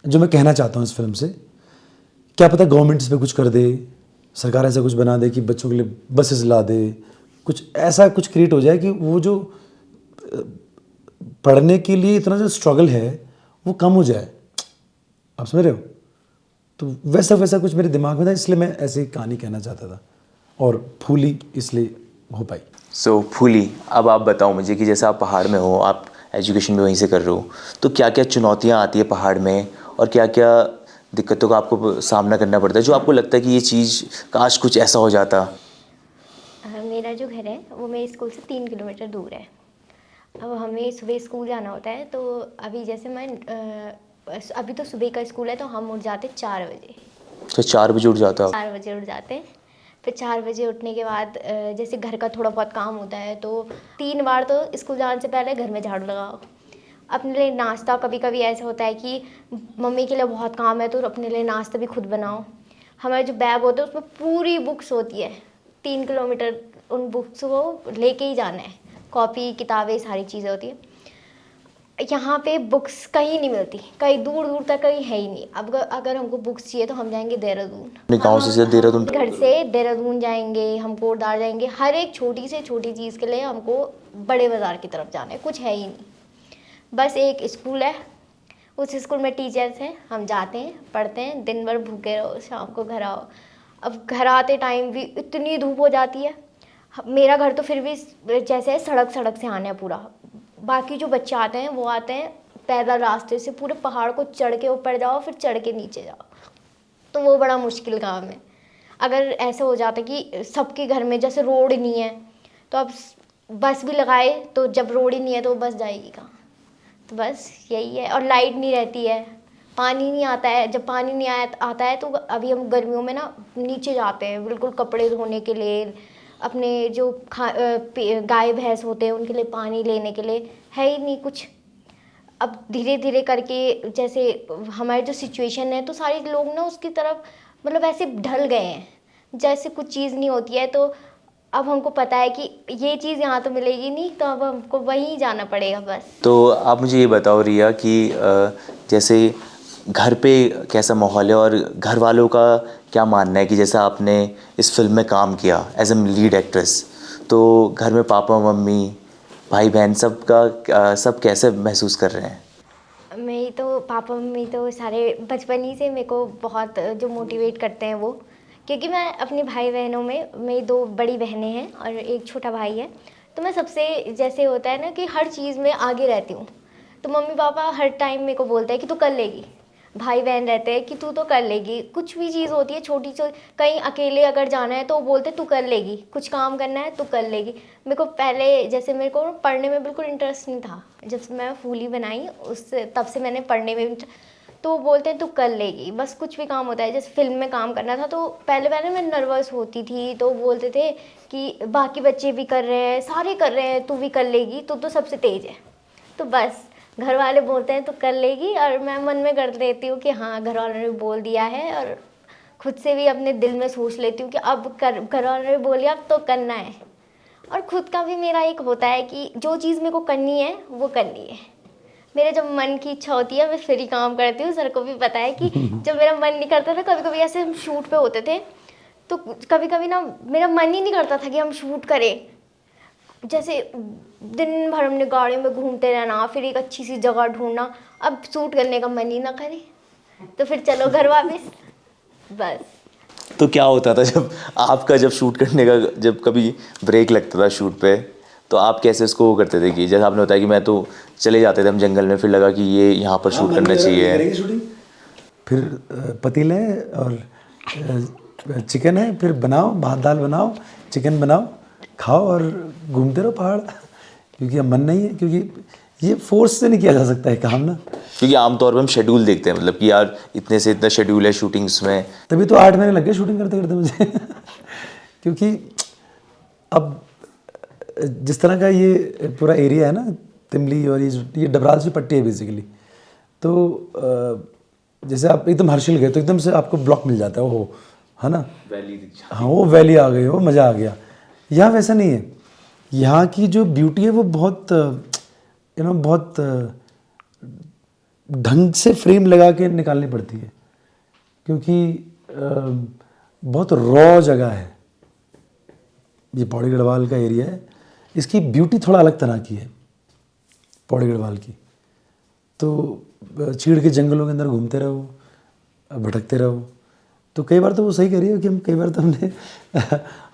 Speaker 3: जो मैं कहना चाहता हूँ, इस फिल्म से क्या पता गवर्नमेंट इस पर कुछ कर दे, सरकार ऐसा कुछ बना दे कि बच्चों के लिए बसेस ला दे, कुछ ऐसा कुछ क्रिएट हो जाए कि वो जो पढ़ने के लिए इतना जो स्ट्रगल है वो कम हो जाए, आप समझ रहे हो। तो वैसा कुछ मेरे दिमाग में था, इसलिए मैं ऐसी कहानी कहना चाहता था, और फूली इसलिए हो पाई।
Speaker 1: सो फूली, अब आप बताओ मुझे कि जैसे आप पहाड़ में हो, आप एजुकेशन भी वहीं से कर रहे हो, तो क्या क्या चुनौतियाँ आती है पहाड़ में और क्या क्या दिक्कतों का आपको सामना करना पड़ता है, जो आपको लगता है कि ये चीज़ काश कुछ ऐसा हो जाता?
Speaker 2: मेरा जो घर है वो मेरे स्कूल से 3 किलोमीटर दूर है। अब हमें सुबह स्कूल जाना होता है, तो अभी जैसे अभी तो सुबह का स्कूल है, तो हम उठ जाते 4 बजे।
Speaker 1: तो 4 बजे उठ जाता?
Speaker 2: 4 बजे उठ जाते, फिर 4 बजे उठने के बाद जैसे घर का थोड़ा बहुत काम होता है तो 3 बार तो स्कूल जाने से पहले घर में झाड़ू लगाओ। अपने लिए नाश्ता, कभी कभी ऐसा होता है कि मम्मी के लिए बहुत काम है तो अपने लिए नाश्ता भी खुद बनाओ। हमारे जो बैग होते हैं उसमें पूरी बुक्स होती है, 3 किलोमीटर उन बुक्स को लेके ही जाना है, कॉपी किताबें सारी चीज़ें होती हैं। यहाँ पे बुक्स कहीं नहीं मिलती, कहीं दूर दूर तक कहीं है ही नहीं। अब अगर हमको बुक्स चाहिए तो हम जाएंगे देहरादून।
Speaker 1: अपने गाँव से देहरादून?
Speaker 2: घर से देहरादून जाएंगे, हम कोटद्वार जाएंगे। हर एक छोटी से छोटी चीज़ के लिए हमको बड़े बाज़ार की तरफ जाना है, कुछ है ही नहीं। बस एक स्कूल है, उस स्कूल में टीचर्स हैं, हम जाते हैं, पढ़ते हैं, दिन भर भूखे रहो, शाम को घर आओ। अब घर आते टाइम भी इतनी धूप हो जाती है। मेरा घर तो फिर भी जैसे सड़क से आना है पूरा। बाकी जो बच्चे आते हैं वो आते हैं पैदल रास्ते से, पूरे पहाड़ को चढ़ के ऊपर जाओ, फिर चढ़ के नीचे जाओ, तो वो बड़ा मुश्किल काम है। अगर ऐसा हो जाता कि सबके घर में जैसे रोड नहीं है तो अब बस भी लगाए तो जब रोड ही नहीं है तो बस जाएगी कहाँ। तो बस यही है। और लाइट नहीं रहती है, पानी नहीं आता है। जब पानी नहीं आता है तो अभी हम गर्मियों में ना नीचे जाते हैं बिल्कुल कपड़े धोने के लिए, अपने जो गाय भैंस होते हैं उनके लिए पानी लेने के लिए, है ही नहीं कुछ। अब धीरे धीरे करके जैसे हमारी जो सिचुएशन है तो सारे लोग ना उसकी तरफ मतलब ऐसे ढल गए हैं, जैसे कुछ चीज़ नहीं होती है तो अब हमको पता है कि ये चीज़ यहाँ तो मिलेगी नहीं, तो अब हमको वहीं जाना पड़ेगा बस।
Speaker 1: तो आप मुझे ये बताओ रिया कि जैसे घर पे कैसा माहौल है और घर वालों का क्या मानना है कि जैसा आपने इस फिल्म में काम किया एज ए लीड एक्ट्रेस, तो घर में पापा मम्मी भाई बहन सब कैसे महसूस कर रहे हैं?
Speaker 2: मेरी तो पापा मम्मी तो सारे बचपन ही से मेरे को बहुत जो मोटिवेट करते हैं वो, क्योंकि मैं अपने भाई बहनों में, मेरी 2 बड़ी बहनें हैं और एक छोटा भाई है, तो मैं सबसे जैसे होता है ना कि हर चीज़ में आगे रहती हूँ। तो मम्मी पापा हर टाइम मेरे को बोलते हैं कि तू कर लेगी। भाई बहन रहते हैं कि तू तो कर लेगी, कुछ भी चीज़ होती है छोटी छोटी, कहीं अकेले अगर जाना है तो वो बोलते तू कर लेगी, कुछ काम करना है तू कर लेगी। मेरे को पहले जैसे मेरे को पढ़ने में बिल्कुल इंटरेस्ट नहीं था, जब से मैं फूली बनाई उससे तब से मैंने पढ़ने में तो वो बोलते हैं तू कर लेगी। बस कुछ भी काम होता है, जैसे फिल्म में काम करना था तो पहले पहले मैं नर्वस होती थी, तो बोलते थे कि बाकी बच्चे भी कर रहे हैं, सारे कर रहे हैं, तू भी कर लेगी, तू तो सबसे तेज़ है। तो बस घर वाले बोलते हैं तो कर लेगी, और मैं मन में कर लेती हूँ कि हाँ घर वालों ने बोल दिया है, और खुद से भी अपने दिल में सोच लेती हूँ कि अब घर वालों ने बोल दिया अब तो करना है। और खुद का भी मेरा एक होता है कि जो चीज़ मेरे को करनी है वो करनी है। मेरे जब मन की इच्छा होती है मैं फिर ही काम करती हूँ। सर को भी पता है कि जब मेरा मन नहीं करता था, कभी कभी ऐसे हम शूट पे होते थे तो कभी कभी ना मेरा मन ही नहीं करता था कि हम शूट करें। जैसे दिन भर हमने गाड़ी में घूमते रहना, फिर एक अच्छी सी जगह ढूंढना, अब शूट करने का मन ही ना करे तो फिर चलो घर वापस बस।
Speaker 1: तो क्या होता था जब शूट करने का जब कभी ब्रेक लगता था शूट पे, तो आप कैसे उसको वो करते थे कि जैसे आपने बताया कि मैं तो चले जाते थे हम जंगल में, फिर लगा कि ये यहाँ पर शूट करना चाहिए,
Speaker 3: फिर पतीले और चिकन है, फिर बनाओ, भात दाल बनाओ, चिकन बनाओ, खाओ और घूमते रहो पहाड़। क्योंकि अब मन नहीं है, क्योंकि ये फोर्स से नहीं किया जा सकता है काम ना,
Speaker 1: क्योंकि आमतौर पर हम शेड्यूल देखते हैं, मतलब कि यार इतने से इतना शेड्यूल है शूटिंग्स में।
Speaker 3: तभी तो 8 महीने लग गए शूटिंग करते करते मुझे क्योंकि अब जिस तरह का ये पूरा एरिया है ना तिमली, और ये डबराल की पट्टी है बेसिकली, तो जैसे आप एकदम हर्षिल गए तो एकदम से आपको ब्लॉक मिल जाता है, वो है ना,
Speaker 1: वैली,
Speaker 3: हाँ वो वैली आ गई, वो मज़ा आ गया। यहाँ वैसा नहीं है, यहाँ की जो ब्यूटी है वो बहुत बहुत ढंग से फ्रेम लगा के निकालनी पड़ती है, क्योंकि बहुत रॉ जगह है ये पौड़ी गढ़वाल का एरिया है। इसकी ब्यूटी थोड़ा अलग तरह की है पौड़ी गढ़वाल की। तो चीड़ के जंगलों के अंदर घूमते रहो, भटकते रहो, तो कई बार तो वो सही कह रही है कि हम कई बार तो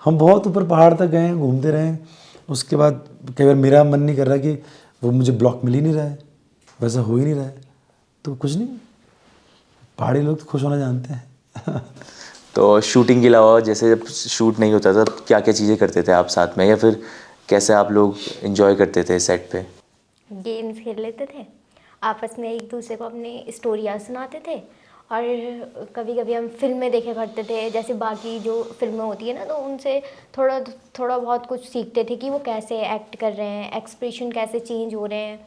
Speaker 3: हम बहुत ऊपर पहाड़ तक गए हैं, घूमते रहे, उसके बाद कई बार मेरा मन नहीं कर रहा कि वो मुझे ब्लॉक मिल ही नहीं रहा है, वैसा हो ही नहीं रहा है, तो कुछ नहीं, पहाड़ी लोग तो खुश होना जानते हैं
Speaker 1: तो शूटिंग के अलावा जैसे जब शूट नहीं होता था क्या क्या चीज़ें करते थे आप साथ में, या फिर कैसे आप लोग एंजॉय करते थे सेट पे?
Speaker 2: गेम्स खेल लेते थे, आपस में एक दूसरे को अपनी स्टोरियाँ सुनाते थे, और कभी कभी हम फिल्में देखे करते थे, जैसे बाकी जो फिल्में होती है ना, तो उनसे थोड़ा थोड़ा बहुत कुछ सीखते थे कि वो कैसे एक्ट कर रहे हैं, एक्सप्रेशन कैसे चेंज हो रहे हैं।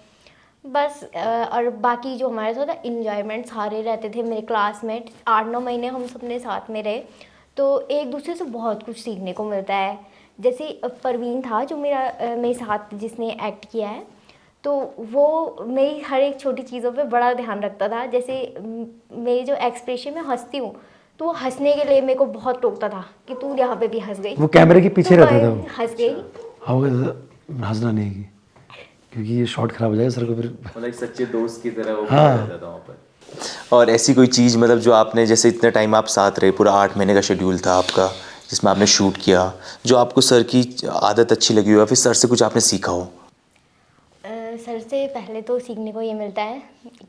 Speaker 2: बस और बाकी जो हमारे साथ इंजॉयमेंट सारे रहते थे, मेरे क्लासमेट 8-9 महीने हम सबने साथ में रहे, तो एक दूसरे से बहुत कुछ सीखने को मिलता है। जैसे परवीन था जो मेरे साथ जिसने एक्ट किया है, तो वो मेरी हर एक छोटी चीज़ों पे बड़ा ध्यान रखता था। जैसे मेरी जो एक्सप्रेशन में हंसती हूँ, तो वो हंसने के लिए मेरे को बहुत टोकता था कि तू यहाँ पे भी हंस गई,
Speaker 3: वो कैमरे के पीछे
Speaker 2: तो
Speaker 3: रहता था
Speaker 2: मैं
Speaker 3: वो।
Speaker 2: हंस गई।
Speaker 3: हाँ, हंसना नहीं है क्योंकि ये शॉट खराब हो जाएगा सर को फिर।
Speaker 1: मतलब एक सच्चे दोस्त की तरह वो
Speaker 3: हाँ।
Speaker 1: रहता था वहाँ पर। और ऐसी कोई चीज़ मतलब जो आपने, जैसे इतने टाइम आप साथ रहे, पूरा 8 महीने का शेड्यूल था आपका जिसमें आपने शूट किया, जो आपको सर की आदत अच्छी लगी हो या फिर सर से कुछ आपने सीखा हो?
Speaker 2: सर से पहले तो सीखने को ये मिलता है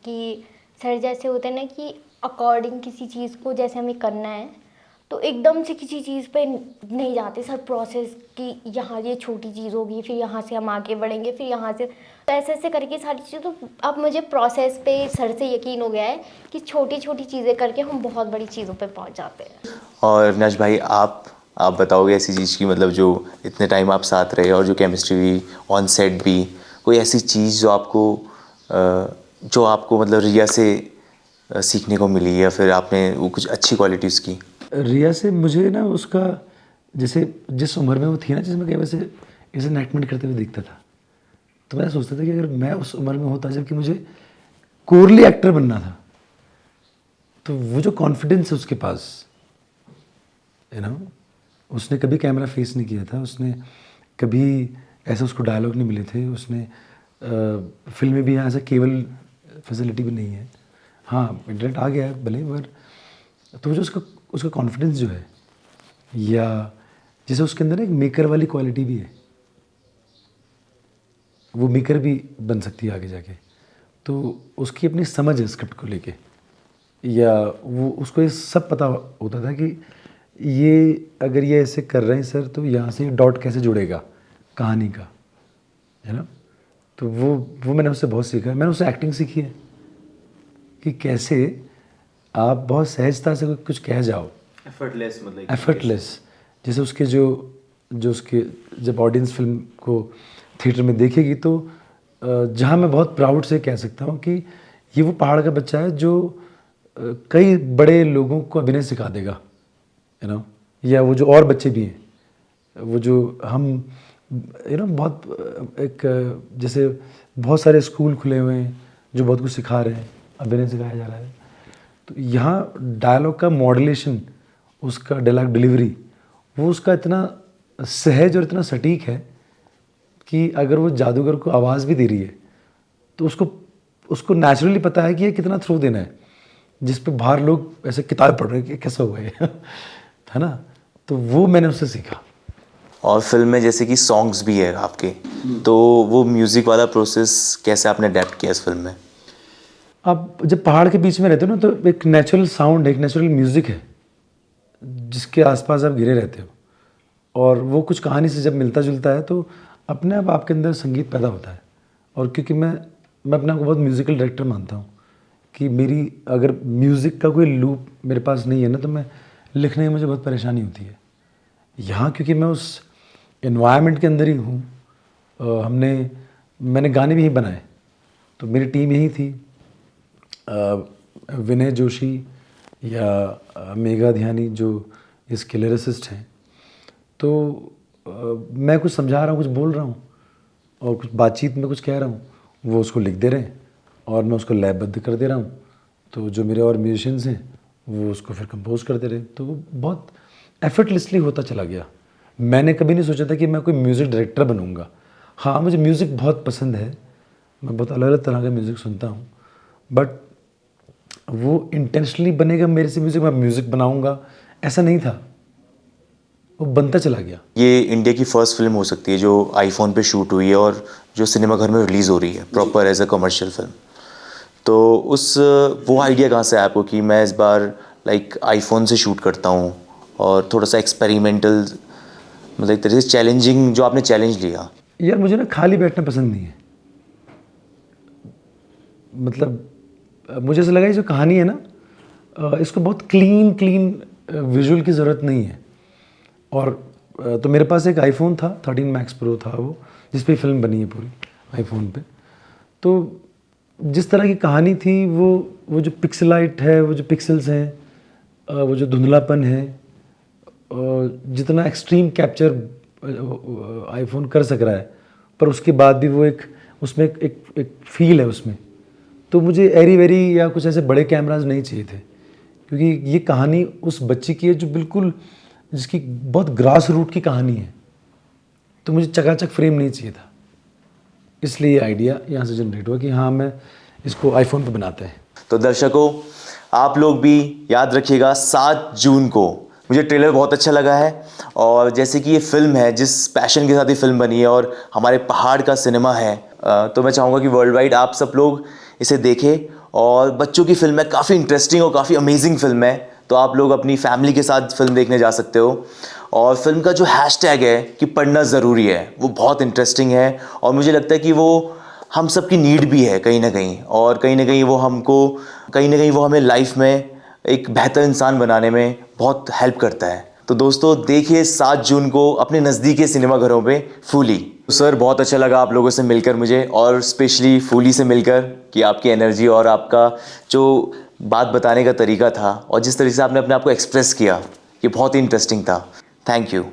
Speaker 2: कि सर जैसे होते हैं ना कि अकॉर्डिंग किसी चीज़ को जैसे हमें करना है, तो एकदम से किसी चीज़ पे नहीं जाते सर। प्रोसेस की यहाँ ये छोटी चीज़ होगी, फिर यहाँ से हम आगे बढ़ेंगे, फिर यहाँ से, तो ऐसे ऐसे करके सारी चीज़ें। तो अब मुझे प्रोसेस पे सर से यकीन हो गया है कि छोटी छोटी चीज़ें करके हम बहुत बड़ी चीज़ों पे पहुँच जाते हैं।
Speaker 1: और अविनाश भाई, आप बताओगे ऐसी चीज़ की, मतलब जो इतने टाइम आप साथ रहे और जो केमिस्ट्री भी ऑन सेट भी, कोई ऐसी चीज़ जो आपको मतलब रिया से सीखने को मिली, या फिर आपने वो कुछ अच्छी क्वालिटीज़ की?
Speaker 3: रिया से मुझे ना उसका, जैसे जिस उम्र में वो थी ना, जिसमें वैसे इसे एक्टमेंट करते हुए दिखता था, तो मैं सोचता था कि अगर मैं उस उम्र में होता जबकि मुझे कोरली एक्टर बनना था, तो वो जो कॉन्फिडेंस है उसके पास, उसने कभी कैमरा फेस नहीं किया था, उसने कभी ऐसे उसको डायलॉग नहीं मिले थे, उसने फिल्म में भी यहाँ ऐसा केबल फैसिलिटी भी नहीं है, हाँ इंटरनेट आ गया है भले, पर तो जो उसका कॉन्फिडेंस जो है, या जैसे उसके अंदर एक मेकर वाली क्वालिटी भी है, वो मेकर भी बन सकती है आगे जाके, तो उसकी अपनी समझ है स्क्रिप्ट को लेके, या वो उसको ये सब पता होता था कि ये अगर ये ऐसे कर रहे हैं सर, तो यहाँ से डॉट कैसे जुड़ेगा कहानी का, है ना। तो वो मैंने उससे बहुत सीखा। मैंने उससे एक्टिंग सीखी है कि कैसे आप बहुत सहजता से कुछ कह जाओ,
Speaker 1: एफर्टलेस, मतलब
Speaker 3: एफर्टलेस। जैसे उसके जो उसके जब ऑडियंस फिल्म को थिएटर में देखेगी, तो जहाँ मैं बहुत प्राउड से कह सकता हूँ कि ये वो पहाड़ का बच्चा है जो कई बड़े लोगों को अभिनय सिखा देगा, या वो जो और बच्चे भी हैं, वो जो हम बहुत एक, जैसे बहुत सारे स्कूल खुले हुए हैं जो बहुत कुछ सिखा रहे हैं, अभिनय सिखाया जा रहा है, तो यहाँ डायलॉग का मॉड्यूलेशन, उसका डायलॉग डिलीवरी, वो उसका इतना सहज और इतना सटीक है कि अगर वो जादूगर को आवाज़ भी दे रही है, तो उसको नेचुरली पता है कि ये कितना थ्रू देना है, जिस पे बाहर लोग ऐसे किताब पढ़ रहे हैं कि कैसा हुआ है ना। तो वो मैंने उससे सीखा।
Speaker 1: और फिल्म में जैसे कि सॉन्ग्स भी है आपके, तो वो म्यूज़िक वाला प्रोसेस कैसे आपने अडेप्ट किया इस फिल्म में?
Speaker 3: आप जब पहाड़ के बीच में रहते हो ना, तो एक नेचुरल साउंड है, एक नेचुरल म्यूज़िक है जिसके आसपास आप घिरे रहते हो, और वो कुछ कहानी से जब मिलता जुलता है तो अपने आप आपके अंदर संगीत पैदा होता है। और क्योंकि मैं अपने आप को बहुत म्यूज़िकल डायरेक्टर मानता हूँ कि मेरी अगर म्यूज़िक का कोई लूप मेरे पास नहीं है ना, तो मैं लिखने में मुझे बहुत परेशानी होती है। यहाँ क्योंकि मैं उस एनवायरनमेंट के अंदर ही हूँ, मैंने गाने भी यहीं बनाए, तो मेरी टीम यही थी, विनय जोशी या मेघा ध्यानी जो इसके लिरिसिस्ट हैं, तो मैं कुछ समझा रहा हूँ, कुछ बोल रहा हूँ, और कुछ बातचीत में कुछ कह रहा हूँ, वो उसको लिख दे रहे हैं और मैं उसको लयबद्ध कर दे रहा हूँ, तो जो मेरे और म्यूजिशियंस हैं वो उसको फिर कंपोज कर दे रहे हैं। तो वो बहुत एफर्टलेसली होता चला गया। मैंने कभी नहीं सोचा था कि मैं कोई म्यूज़िक डायरेक्टर बनूंगा। हाँ, मुझे म्यूज़िक बहुत पसंद है, मैं बहुत अलग अलग तरह का म्यूज़िक सुनता हूँ, बट वो इंटेंशनली बनेगा मेरे से म्यूज़िक, मैं म्यूज़िक बनाऊंगा, ऐसा नहीं था, वो बनता चला गया।
Speaker 1: ये इंडिया की फर्स्ट फिल्म हो सकती है जो आईफोन पे शूट हुई है और जो सिनेमाघर में रिलीज़ हो रही है proper as a commercial film. तो वो आइडिया कहाँ से आया आपको कि मैं इस बार लाइक आईफोन से शूट करता हूँ और थोड़ा सा एक्सपेरिमेंटल, मतलब एक तरह से चैलेंजिंग, जो आपने चैलेंज लिया?
Speaker 3: यार मुझे ना खाली बैठना पसंद नहीं है, मतलब मुझे ऐसा लगा ये जो कहानी है ना, इसको बहुत क्लीन विजुअल की ज़रूरत नहीं है। और तो मेरे पास एक आईफोन था, 13 मैक्स प्रो था वो, जिस पे फिल्म बनी है पूरी आईफोन पे। तो जिस तरह की कहानी थी वो जो पिक्सलाइट है, वो जो पिक्सल्स हैं, वो जो धुंधलापन है, जितना एक्सट्रीम कैप्चर आईफोन कर सक रहा है, पर उसके बाद भी वो उसमें एक फील है उसमें। तो मुझे एरी वेरी या कुछ ऐसे बड़े कैमराज नहीं चाहिए थे, क्योंकि ये कहानी उस बच्ची की है जो बिल्कुल, जिसकी बहुत ग्रास रूट की कहानी है। तो मुझे चकाचक फ्रेम नहीं चाहिए था, इसलिए ये आइडिया यहाँ से जनरेट हुआ कि हाँ, मैं इसको आईफोन पे बनाते हैं।
Speaker 1: तो दर्शकों, आप लोग भी याद रखिएगा 7 जून को। मुझे ट्रेलर बहुत अच्छा लगा है, और जैसे कि ये फिल्म है, जिस पैशन के साथ ये फिल्म बनी है और हमारे पहाड़ का सिनेमा है, तो मैं चाहूँगा कि वर्ल्ड वाइड आप सब लोग इसे देखें। और बच्चों की फिल्म है, काफ़ी इंटरेस्टिंग और काफ़ी अमेजिंग फिल्म है, तो आप लोग अपनी फैमिली के साथ फिल्म देखने जा सकते हो। और फिल्म का जो हैशटैग है कि पढ़ना ज़रूरी है, वो बहुत इंटरेस्टिंग है, और मुझे लगता है कि वो हम सब की नीड भी है कहीं ना कहीं, और कहीं ना कहीं वो हमें लाइफ में एक बेहतर इंसान बनाने में बहुत हेल्प करता है। तो दोस्तों, देखिए 7 जून को अपने नज़दीकी सिनेमाघरों पे फूली। तो सर, बहुत अच्छा लगा आप लोगों से मिलकर मुझे, और स्पेशली फूली से मिलकर, कि आपकी एनर्जी और आपका जो बात बताने का तरीका था और जिस तरीके से आपने अपने आप को एक्सप्रेस किया, ये बहुत ही इंटरेस्टिंग था। Thank you.